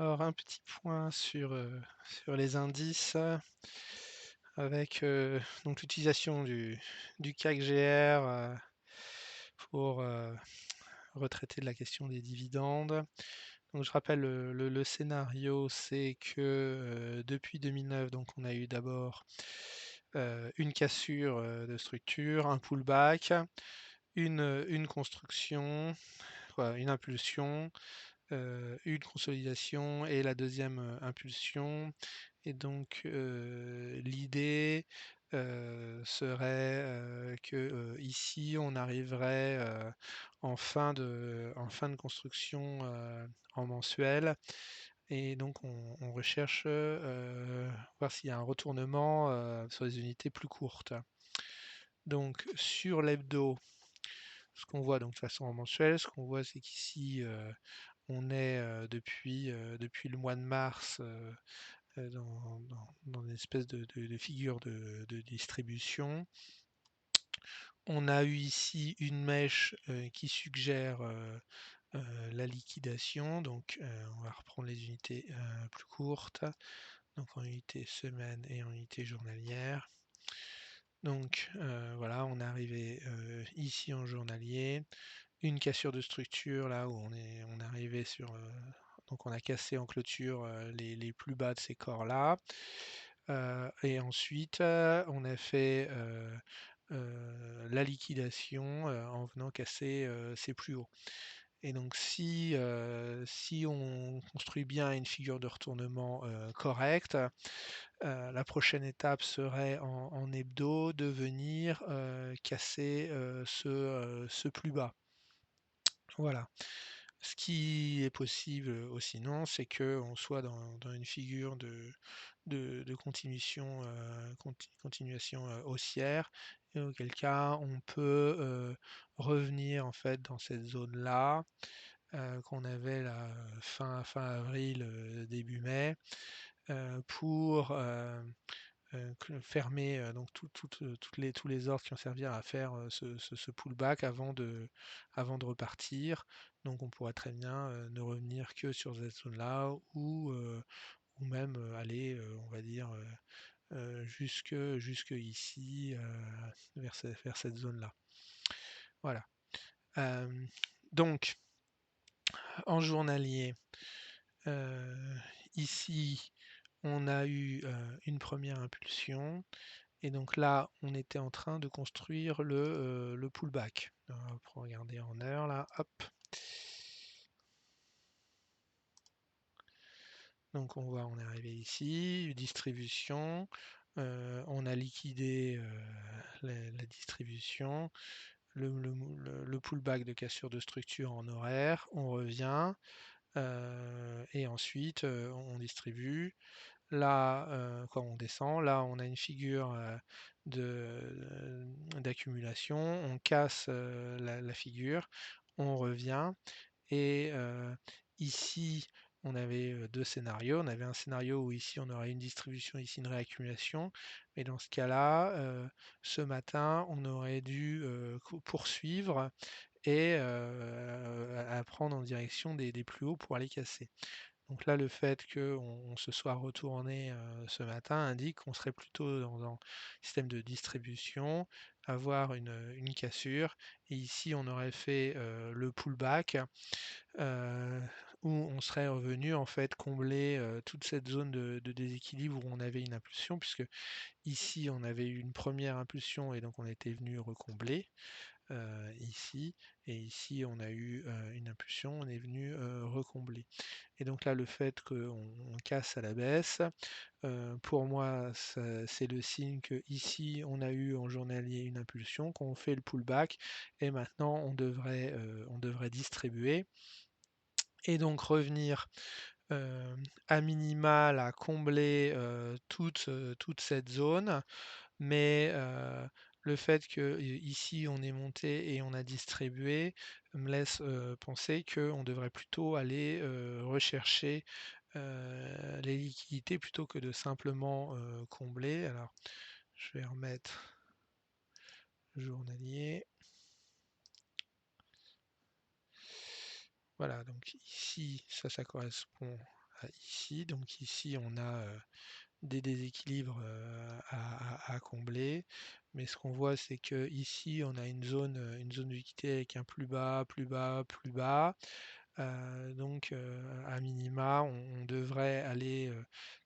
Alors un petit point sur les indices avec donc l'utilisation du CAC GR pour retraiter de la question des dividendes. Donc je rappelle le scénario, c'est que depuis 2009, donc on a eu d'abord une cassure de structure, un pullback, une construction, une impulsion, une consolidation et la deuxième impulsion. Et donc l'idée serait que ici on arriverait en fin de construction en mensuel. Et donc on recherche voir s'il y a un retournement sur les unités plus courtes. Donc sur l'hebdo, ce qu'on voit donc de façon en mensuel, ce qu'on voit c'est qu'ici on est depuis le mois de mars dans une espèce de figure de distribution. On a eu ici une mèche qui suggère la liquidation, donc on va reprendre les unités plus courtes, donc en unité semaine et en unité journalière. Donc voilà, on est arrivé ici en journalier, une cassure de structure là où on est arrivé sur donc on a cassé en clôture les plus bas de ces corps là. Et ensuite on a fait la liquidation en venant casser ces plus hauts. Et donc si on construit bien une figure de retournement correcte, la prochaine étape serait en hebdo de venir casser ce plus bas. Voilà. Ce qui est possible aussi, non, c'est qu'on soit dans une figure de continuation haussière, et auquel cas on peut revenir en fait dans cette zone-là qu'on avait là, fin avril, début mai, pour fermer donc tous les ordres qui ont servi à faire ce pullback avant de repartir. Donc on pourrait très bien ne revenir que sur cette zone-là ou même aller, on va dire, jusque ici, vers cette zone-là. Voilà. Donc, en journalier, ici, on a eu une première impulsion. Et donc là, on était en train de construire le pullback. Pour regarder en heure, là, hop. Donc on voit, on est arrivé ici, distribution. On a liquidé la distribution, le pullback de cassure de structure en horaire. On revient et ensuite on distribue. Là, quand on descend, là on a une figure d'accumulation, on casse la figure, on revient et ici on avait deux scénarios. On avait un scénario où ici on aurait une distribution, ici une réaccumulation, mais dans ce cas-là, ce matin on aurait dû poursuivre et à prendre en direction des plus hauts pour aller casser. Donc là, le fait qu'on se soit retourné ce matin indique qu'on serait plutôt dans un système de distribution, avoir une cassure. Et ici, on aurait fait le pullback euh, où on serait revenu en fait combler toute cette zone de déséquilibre où on avait une impulsion, puisque ici, on avait eu une première impulsion et donc on était venu recombler ici. Et ici, on a eu une impulsion, on est venu recombler. Et donc là, le fait qu'on casse à la baisse, pour moi, c'est le signe que ici, on a eu en journalier une impulsion, qu'on fait le pullback, et maintenant, on devrait distribuer, et donc revenir à minima à combler toute cette zone, mais le fait que ici on est monté et on a distribué me laisse penser qu'on devrait plutôt aller rechercher les liquidités plutôt que de simplement combler. Alors je vais remettre journalier. Voilà, donc ici ça correspond ici. Donc ici, on a des déséquilibres à combler. Mais ce qu'on voit, c'est que ici, on a une zone de liquidité avec un plus bas, plus bas, plus bas. Donc, à minima, on devrait aller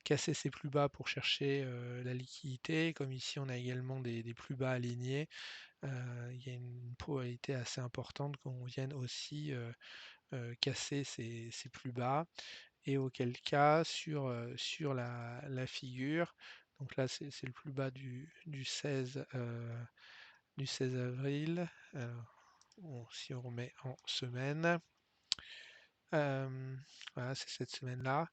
casser ces plus bas pour chercher la liquidité. Comme ici, on a également des plus bas alignés. Il y a une probabilité assez importante qu'on vienne aussi casser ces plus bas. Et auquel cas, sur la figure, donc là, c'est le plus bas du 16 avril. Si on remet en semaine. Voilà, c'est cette semaine-là.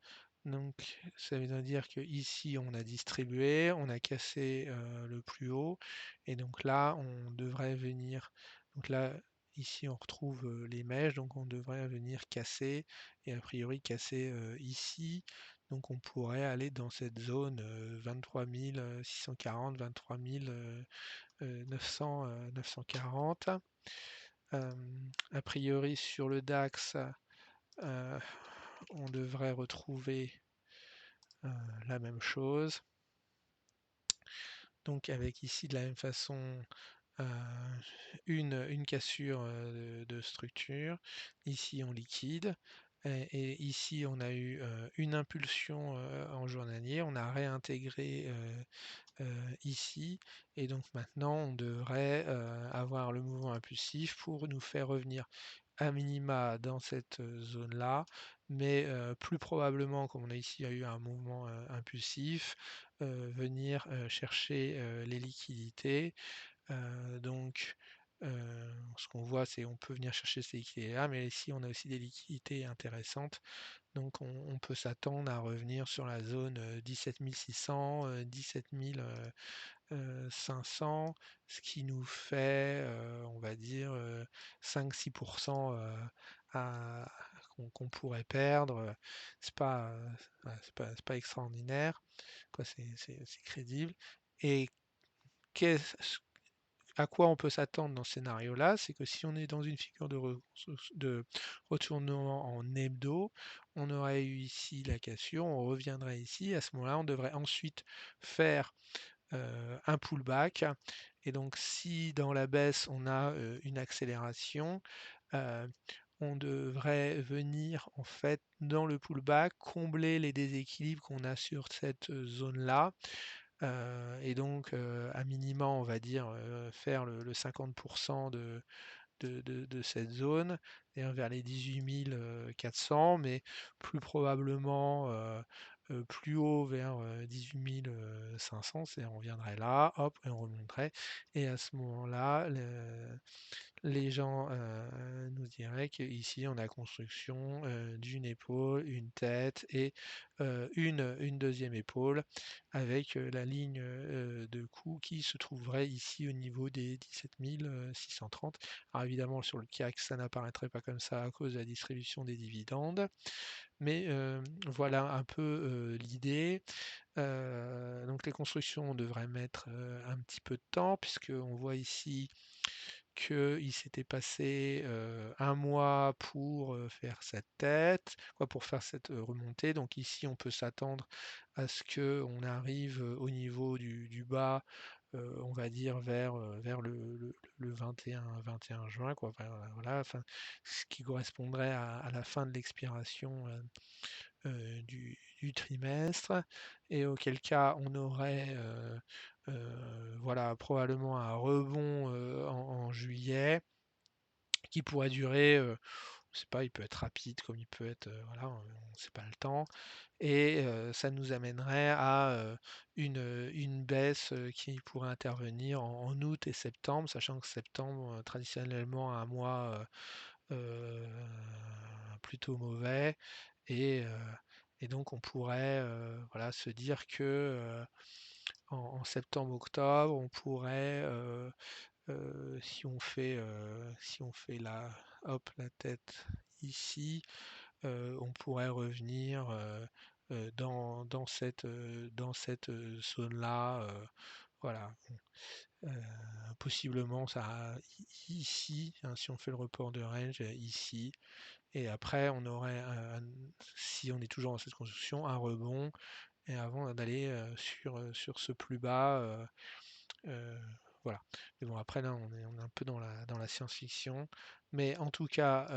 Donc, ça veut dire que ici on a distribué, on a cassé le plus haut, et donc là, on devrait venir. Donc là, ici, on retrouve les mèches, donc on devrait venir casser, et a priori casser ici. Donc, on pourrait aller dans cette zone 23 640, 23 940. A priori, sur le DAX, euh, on devrait retrouver euh, la même chose. Donc avec ici de la même façon une cassure de structure, ici on liquide, et ici on a eu une impulsion en journalier, on a réintégré ici, et donc maintenant on devrait avoir le mouvement impulsif pour nous faire revenir à minima dans cette zone-là, mais plus probablement, comme on a ici eu un mouvement impulsif, venir chercher les liquidités. Donc, ce qu'on voit, c'est on peut venir chercher ces liquidités-là, mais ici on a aussi des liquidités intéressantes. Donc on peut s'attendre à revenir sur la zone 17 600, 17 500, ce qui nous fait, on va dire, 5-6% qu'on pourrait perdre. C'est pas, ouais, c'est pas extraordinaire, quoi, c'est crédible. Et qu'est-ce à quoi on peut s'attendre dans ce scénario-là, c'est que si on est dans une figure de retournement en hebdo, on aurait eu ici la cassure, on reviendrait ici, à ce moment-là, on devrait ensuite faire un pullback. Et donc, si dans la baisse, on a une accélération, euh, on devrait venir en fait dans le pullback combler les déséquilibres qu'on a sur cette zone-là. Et donc, à minima, on va dire faire le 50% de cette zone, c'est-à-dire vers les 18 400, mais plus probablement plus haut vers 18 500, c'est-à-dire on viendrait là, hop, et on remonterait. Et à ce moment-là, les gens nous diraient qu'ici on a construction d'une épaule, une tête et une deuxième épaule avec la ligne de coût qui se trouverait ici au niveau des 17 630. Alors évidemment sur le CAC ça n'apparaîtrait pas comme ça à cause de la distribution des dividendes, mais voilà un peu l'idée. Donc les constructions devraient mettre un petit peu de temps puisqu'on voit ici qu'il s'était passé un mois pour faire cette tête, quoi, pour faire cette remontée. Donc ici, on peut s'attendre à ce qu'on arrive au niveau du bas, on va dire vers le 21 juin, quoi. Enfin, voilà, enfin, ce qui correspondrait à la fin de l'expiration du trimestre, et auquel cas on aurait voilà, probablement un rebond en juillet qui pourrait durer, je sais pas, il peut être rapide comme il peut être, voilà, on ne sait pas le temps, et ça nous amènerait à une baisse qui pourrait intervenir en août et septembre, sachant que septembre, traditionnellement, un mois plutôt mauvais, et, euh, et donc on pourrait voilà, se dire que en septembre-octobre, on pourrait si on fait la tête ici, on pourrait revenir dans cette zone-là. Voilà. Euh, Possiblement ça ici, hein, si on fait le report de range ici. Et après, on aurait, ici, on est toujours dans cette construction, un rebond, et avant d'aller sur ce plus bas. Euh, voilà. Mais bon, après là, on est un peu dans la science-fiction. Mais en tout cas,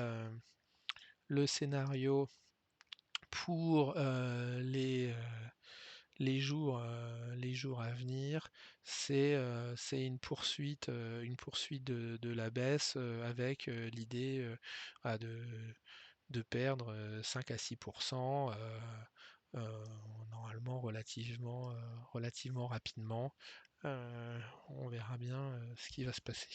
le scénario pour les jours à venir, c'est une poursuite de la baisse avec l'idée ah, de perdre 5 à 6% normalement relativement rapidement. On verra bien ce qui va se passer.